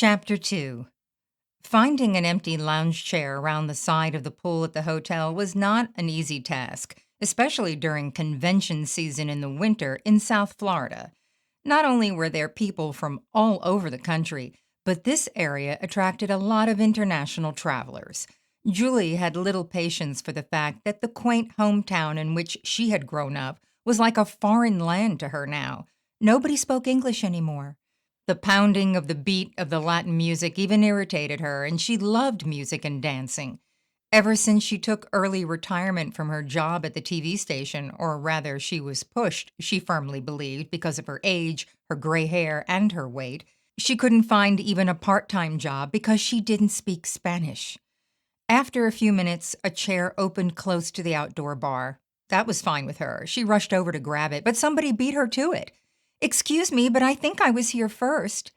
Chapter 2. Finding an empty lounge chair around the side of the pool at the hotel was not an easy task, especially during convention season in the winter in South Florida. Not only were there people from all over the country, but this area attracted a lot of international travelers. Julie had little patience for the fact that the quaint hometown in which she had grown up was like a foreign land to her now. Nobody spoke English anymore. The pounding of the beat of the Latin music even irritated her, and she loved music and dancing. Ever since she took early retirement from her job at the TV station, or rather, she was pushed, she firmly believed, because of her age, her gray hair, and her weight, she couldn't find even a part-time job because she didn't speak Spanish. After a few minutes, a chair opened close to the outdoor bar. That was fine with her. She rushed over to grab it, but somebody beat her to it. "Excuse me, but I think I was here first."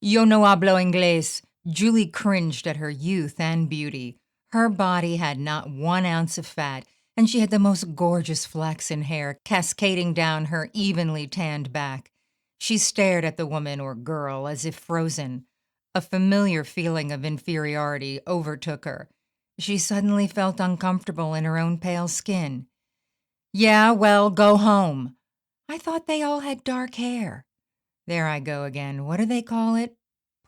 "Yo no hablo inglés." Julie cringed at her youth and beauty. Her body had not 1 ounce of fat, and she had the most gorgeous flaxen hair cascading down her evenly tanned back. She stared at the woman or girl as if frozen. A familiar feeling of inferiority overtook her. She suddenly felt uncomfortable in her own pale skin. "Yeah, well, go home." "I thought they all had dark hair." There I go again. What do they call it?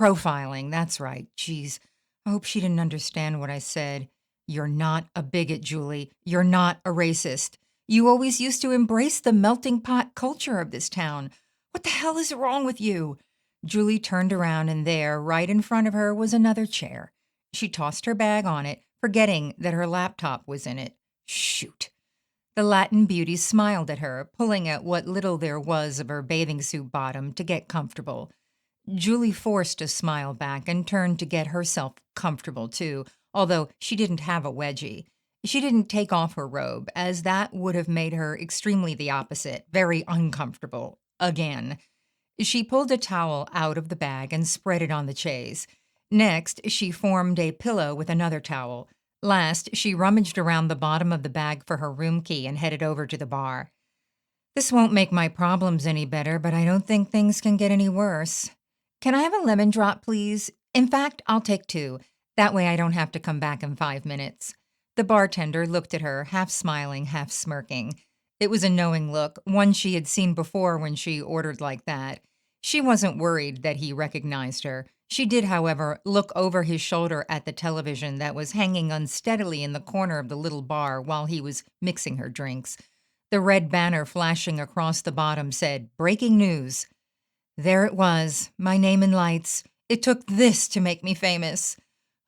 Profiling, that's right. Geez, I hope she didn't understand what I said. You're not a bigot, Julie. You're not a racist. You always used to embrace the melting pot culture of this town. What the hell is wrong with you? Julie turned around, and there, right in front of her, was another chair. She tossed her bag on it, forgetting that her laptop was in it. Shoot. The Latin beauty smiled at her, pulling at what little there was of her bathing suit bottom to get comfortable. Julie forced a smile back and turned to get herself comfortable, too, although she didn't have a wedgie. She didn't take off her robe, as that would have made her extremely the opposite, very uncomfortable. Again. She pulled a towel out of the bag and spread it on the chaise. Next, she formed a pillow with another towel. Last, she rummaged around the bottom of the bag for her room key and headed over to the bar. "This won't make my problems any better, but I don't think things can get any worse. Can I have a lemon drop, please? In fact, I'll take 2. That way I don't have to come back in 5 minutes." The bartender looked at her, half smiling, half smirking. It was a knowing look, one she had seen before when she ordered like that. She wasn't worried that he recognized her. She did, however, look over his shoulder at the television that was hanging unsteadily in the corner of the little bar while he was mixing her drinks. The red banner flashing across the bottom said, "Breaking news." There it was, my name in lights. It took this to make me famous.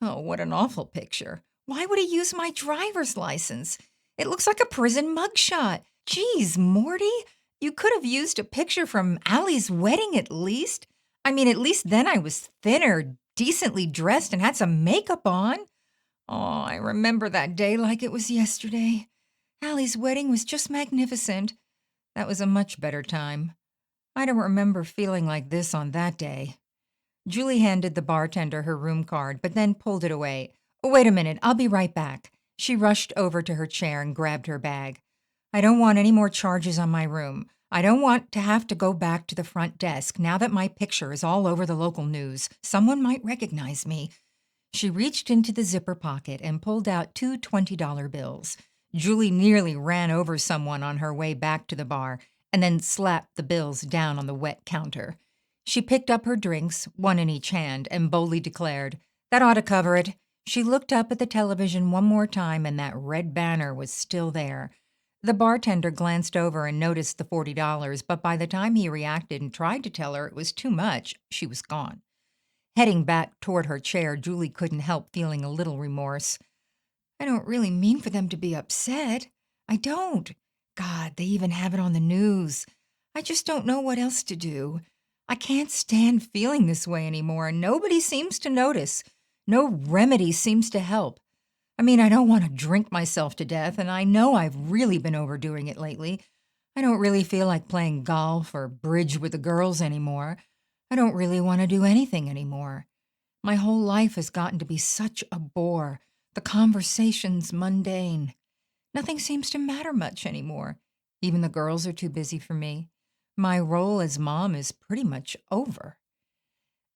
Oh, what an awful picture. Why would he use my driver's license? It looks like a prison mugshot. Geez, Morty, you could have used a picture from Allie's wedding at least. I mean, at least then I was thinner, decently dressed, and had some makeup on. Oh, I remember that day like it was yesterday. Allie's wedding was just magnificent. That was a much better time. I don't remember feeling like this on that day. Julie handed the bartender her room card, but then pulled it away. "Wait a minute, I'll be right back." She rushed over to her chair and grabbed her bag. "I don't want any more charges on my room. I don't want to have to go back to the front desk now that my picture is all over the local news. Someone might recognize me." She reached into the zipper pocket and pulled out 2 $20 bills. Julie nearly ran over someone on her way back to the bar and then slapped the bills down on the wet counter. She picked up her drinks, one in each hand, and boldly declared, "That ought to cover it." She looked up at the television one more time, and that red banner was still there. The bartender glanced over and noticed the $40, but by the time he reacted and tried to tell her it was too much, she was gone. Heading back toward her chair, Julie couldn't help feeling a little remorse. I don't really mean for them to be upset. I don't. God, they even have it on the news. I just don't know what else to do. I can't stand feeling this way anymore, and nobody seems to notice. No remedy seems to help. I mean, I don't want to drink myself to death, and I know I've really been overdoing it lately. I don't really feel like playing golf or bridge with the girls anymore. I don't really want to do anything anymore. My whole life has gotten to be such a bore. The conversation's mundane. Nothing seems to matter much anymore. Even the girls are too busy for me. My role as mom is pretty much over.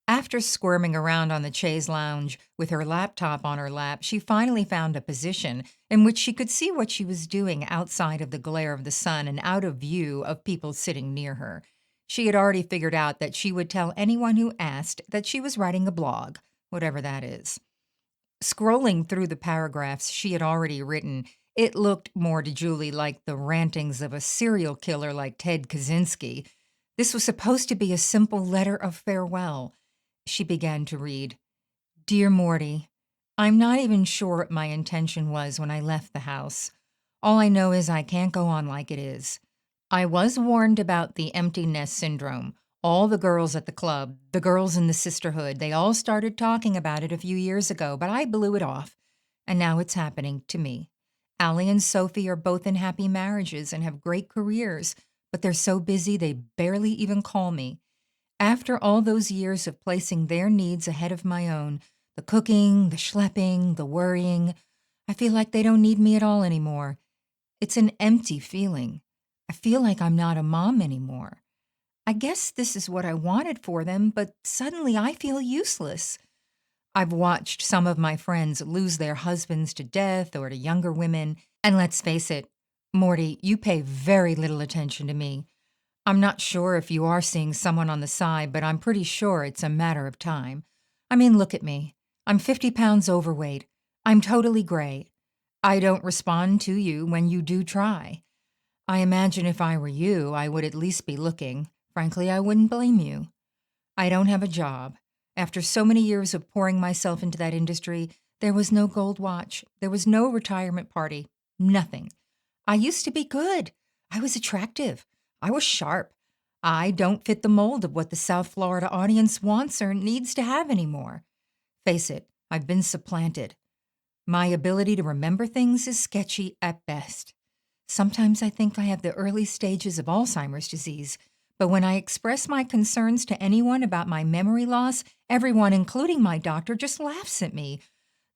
After squirming around on the chaise lounge with her laptop on her lap, she finally found a position in which she could see what she was doing outside of the glare of the sun and out of view of people sitting near her. She had already figured out that she would tell anyone who asked that she was writing a blog, whatever that is. Scrolling through the paragraphs she had already written, it looked more to Julie like the rantings of a serial killer like Ted Kaczynski. This was supposed to be a simple letter of farewell. She began to read. Dear Morty, I'm not even sure what my intention was when I left the house. All I know is I can't go on like it is. I was warned about the empty nest syndrome. All the girls at the club, the girls in the sisterhood, they all started talking about it a few years ago, but I blew it off. And now it's happening to me. Allie and Sophie are both in happy marriages and have great careers, but they're so busy they barely even call me. After all those years of placing their needs ahead of my own, the cooking, the schlepping, the worrying, I feel like they don't need me at all anymore. It's an empty feeling. I feel like I'm not a mom anymore. I guess this is what I wanted for them, but suddenly I feel useless. I've watched some of my friends lose their husbands to death or to younger women, and let's face it, Morty, you pay very little attention to me. I'm not sure if you are seeing someone on the side, but I'm pretty sure it's a matter of time. I mean, look at me. I'm 50 pounds overweight. I'm totally gray. I don't respond to you when you do try. I imagine if I were you, I would at least be looking. Frankly, I wouldn't blame you. I don't have a job. After so many years of pouring myself into that industry, there was no gold watch. There was no retirement party. Nothing. I used to be good. I was attractive. I was sharp. I don't fit the mold of what the South Florida audience wants or needs to have anymore. Face it, I've been supplanted. My ability to remember things is sketchy at best. Sometimes I think I have the early stages of Alzheimer's disease, but when I express my concerns to anyone about my memory loss, everyone, including my doctor, just laughs at me.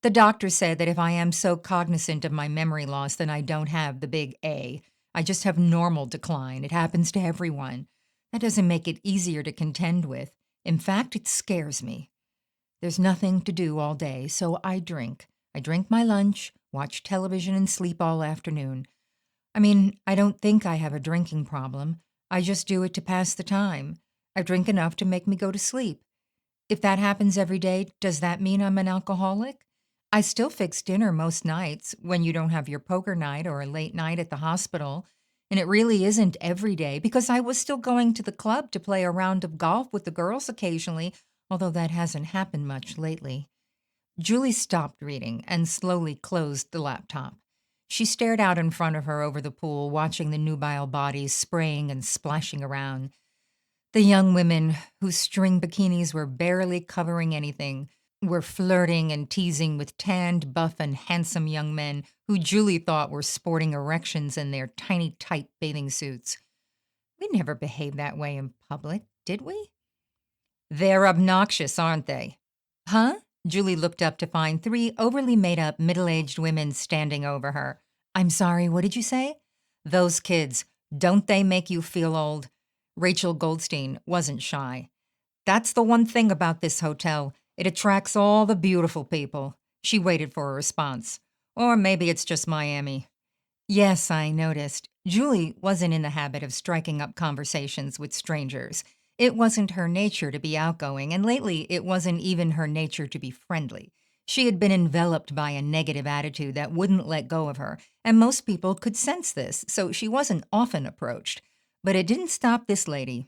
The doctor said that if I am so cognizant of my memory loss, then I don't have the big A. I just have normal decline. It happens to everyone. That doesn't make it easier to contend with. In fact, it scares me. There's nothing to do all day, so I drink. I drink my lunch, watch television, and sleep all afternoon. I mean, I don't think I have a drinking problem. I just do it to pass the time. I drink enough to make me go to sleep. If that happens every day, does that mean I'm an alcoholic? I still fix dinner most nights when you don't have your poker night or a late night at the hospital. And it really isn't every day because I was still going to the club to play a round of golf with the girls occasionally, although that hasn't happened much lately. Julie stopped reading and slowly closed the laptop. She stared out in front of her over the pool, watching the nubile bodies spraying and splashing around. The young women, whose string bikinis were barely covering anything, were flirting and teasing with tanned, buff, and handsome young men who Julie thought were sporting erections in their tiny, tight bathing suits. We never behaved that way in public, did we? They're obnoxious, aren't they? Huh? Julie looked up to find three overly made-up, middle-aged women standing over her. I'm sorry, what did you say? Those kids, don't they make you feel old? Rachel Goldstein wasn't shy. That's the one thing about this hotel. It attracts all the beautiful people. She waited for a response. Or maybe it's just Miami. Yes, I noticed. Julie wasn't in the habit of striking up conversations with strangers. It wasn't her nature to be outgoing, and lately it wasn't even her nature to be friendly. She had been enveloped by a negative attitude that wouldn't let go of her, and most people could sense this, so she wasn't often approached. But it didn't stop this lady.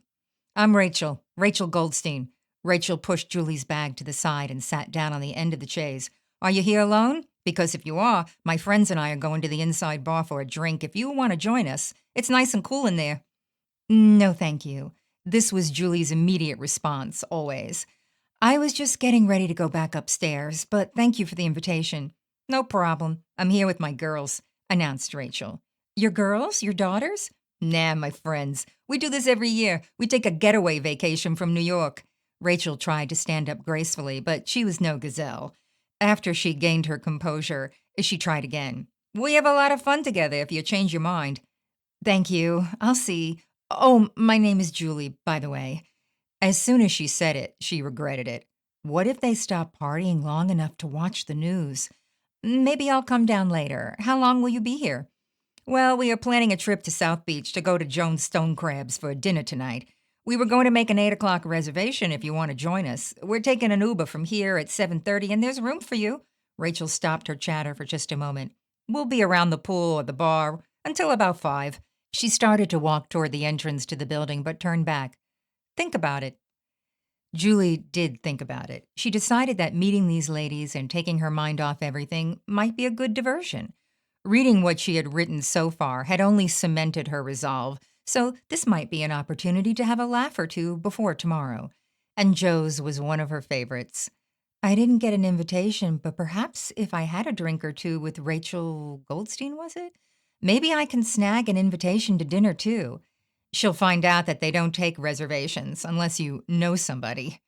I'm Rachel Goldstein. Rachel pushed Julie's bag to the side and sat down on the end of the chaise. Are you here alone? Because if you are, my friends and I are going to the inside bar for a drink if you want to join us. It's nice and cool in there. No, thank you. This was Julie's immediate response, always. I was just getting ready to go back upstairs, but thank you for the invitation. No problem. I'm here with my girls, announced Rachel. Your girls? Your daughters? Nah, my friends. We do this every year. We take a getaway vacation from New York. Rachel tried to stand up gracefully, but she was no gazelle. After she gained her composure, she tried again. We have a lot of fun together if you change your mind. Thank you. I'll see. Oh, my name is Julie, by the way. As soon as she said it, she regretted it. What if they stopped partying long enough to watch the news? Maybe I'll come down later. How long will you be here? Well, we are planning a trip to South Beach to go to Joan's Stone Crabs for dinner tonight. We were going to make an 8 o'clock reservation if you want to join us. We're taking an Uber from here at 7:30, and there's room for you. Rachel stopped her chatter for just a moment. We'll be around the pool or the bar until about 5. She started to walk toward the entrance to the building, but turned back. Think about it. Julie did think about it. She decided that meeting these ladies and taking her mind off everything might be a good diversion. Reading what she had written so far had only cemented her resolve, so this might be an opportunity to have a laugh or two before tomorrow. And Joe's was one of her favorites. I didn't get an invitation, but perhaps if I had a drink or two with Rachel Goldstein, was it? Maybe I can snag an invitation to dinner too. She'll find out that they don't take reservations unless you know somebody.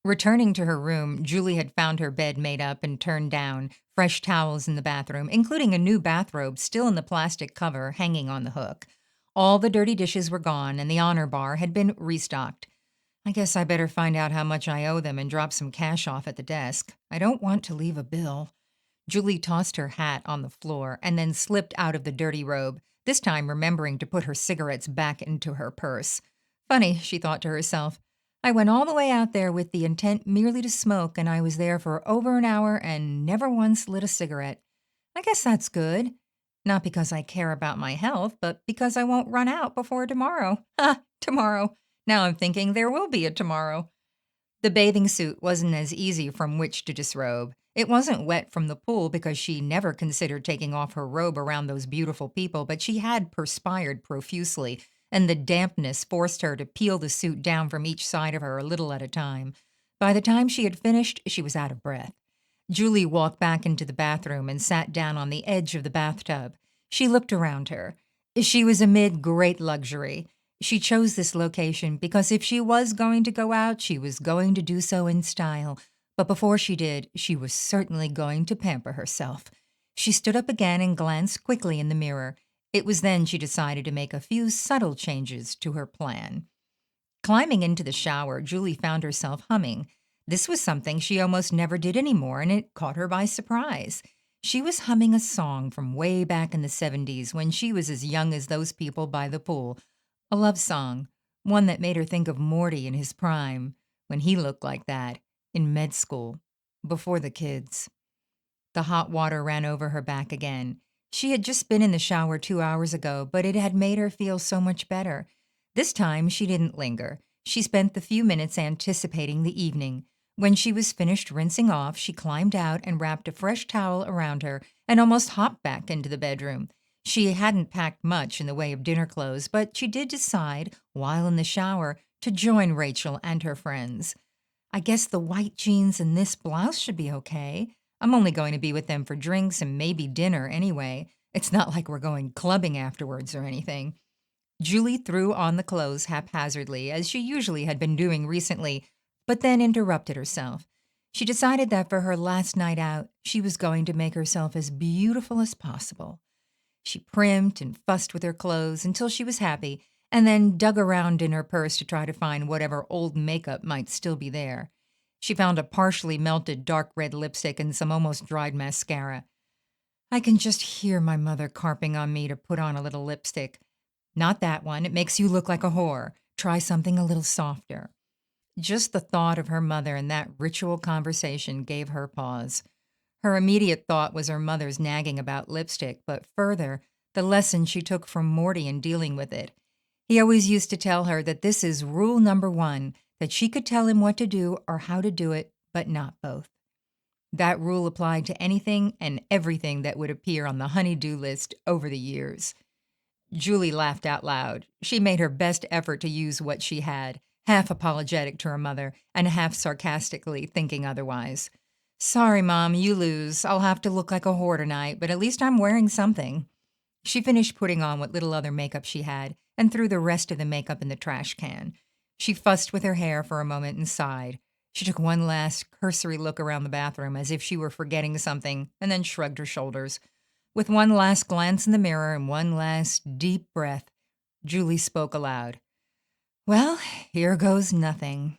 Returning to her room, Julie had found her bed made up and turned down, fresh towels in the bathroom, including a new bathrobe still in the plastic cover hanging on the hook. All the dirty dishes were gone, and the honor bar had been restocked. I guess I better find out how much I owe them and drop some cash off at the desk. I don't want to leave a bill. Julie tossed her hat on the floor and then slipped out of the dirty robe, this time remembering to put her cigarettes back into her purse. Funny, she thought to herself. I went all the way out there with the intent merely to smoke, and I was there for over an hour and never once lit a cigarette. I guess that's good. Not because I care about my health, but because I won't run out before tomorrow. Ha! Tomorrow. Now I'm thinking there will be a tomorrow. The bathing suit wasn't as easy from which to disrobe. It wasn't wet from the pool because she never considered taking off her robe around those beautiful people, but she had perspired profusely, and the dampness forced her to peel the suit down from each side of her a little at a time. By the time she had finished, she was out of breath. Julie walked back into the bathroom and sat down on the edge of the bathtub. She looked around her. She was amid great luxury. She chose this location because if she was going to go out, she was going to do so in style. But before she did, she was certainly going to pamper herself. She stood up again and glanced quickly in the mirror. It was then she decided to make a few subtle changes to her plan. Climbing into the shower, Julie found herself humming. This was something she almost never did anymore, and it caught her by surprise. She was humming a song from way back in the 70s when she was as young as those people by the pool. A love song, one that made her think of Morty in his prime, when he looked like that, in med school, before the kids. The hot water ran over her back again. She had just been in the shower 2 hours ago, but it had made her feel so much better. This time she didn't linger. She spent the few minutes anticipating the evening. When she was finished rinsing off, she climbed out and wrapped a fresh towel around her and almost hopped back into the bedroom. She hadn't packed much in the way of dinner clothes, but she did decide, while in the shower, to join Rachel and her friends. I guess the white jeans and this blouse should be okay. I'm only going to be with them for drinks and maybe dinner anyway. It's not like we're going clubbing afterwards or anything. Julie threw on the clothes haphazardly, as she usually had been doing recently, but then interrupted herself. She decided that for her last night out, she was going to make herself as beautiful as possible. She primped and fussed with her clothes until she was happy, and then dug around in her purse to try to find whatever old makeup might still be there. She found a partially melted dark red lipstick and some almost dried mascara. I can just hear my mother carping on me to put on a little lipstick. Not that one. It makes you look like a whore. Try something a little softer. Just the thought of her mother in that ritual conversation gave her pause. Her immediate thought was her mother's nagging about lipstick, but further, the lesson she took from Morty in dealing with it. He always used to tell her that this is rule number 1, that she could tell him what to do or how to do it, but not both. That rule applied to anything and everything that would appear on the honey-do list over the years. Julie laughed out loud. She made her best effort to use what she had, half apologetic to her mother and half sarcastically thinking otherwise. Sorry, Mom, you lose. I'll have to look like a whore tonight, but at least I'm wearing something. She finished putting on what little other makeup she had and threw the rest of the makeup in the trash can. She fussed with her hair for a moment and sighed. She took one last cursory look around the bathroom as if she were forgetting something and then shrugged her shoulders. With one last glance in the mirror and one last deep breath, Julie spoke aloud. Well, here goes nothing.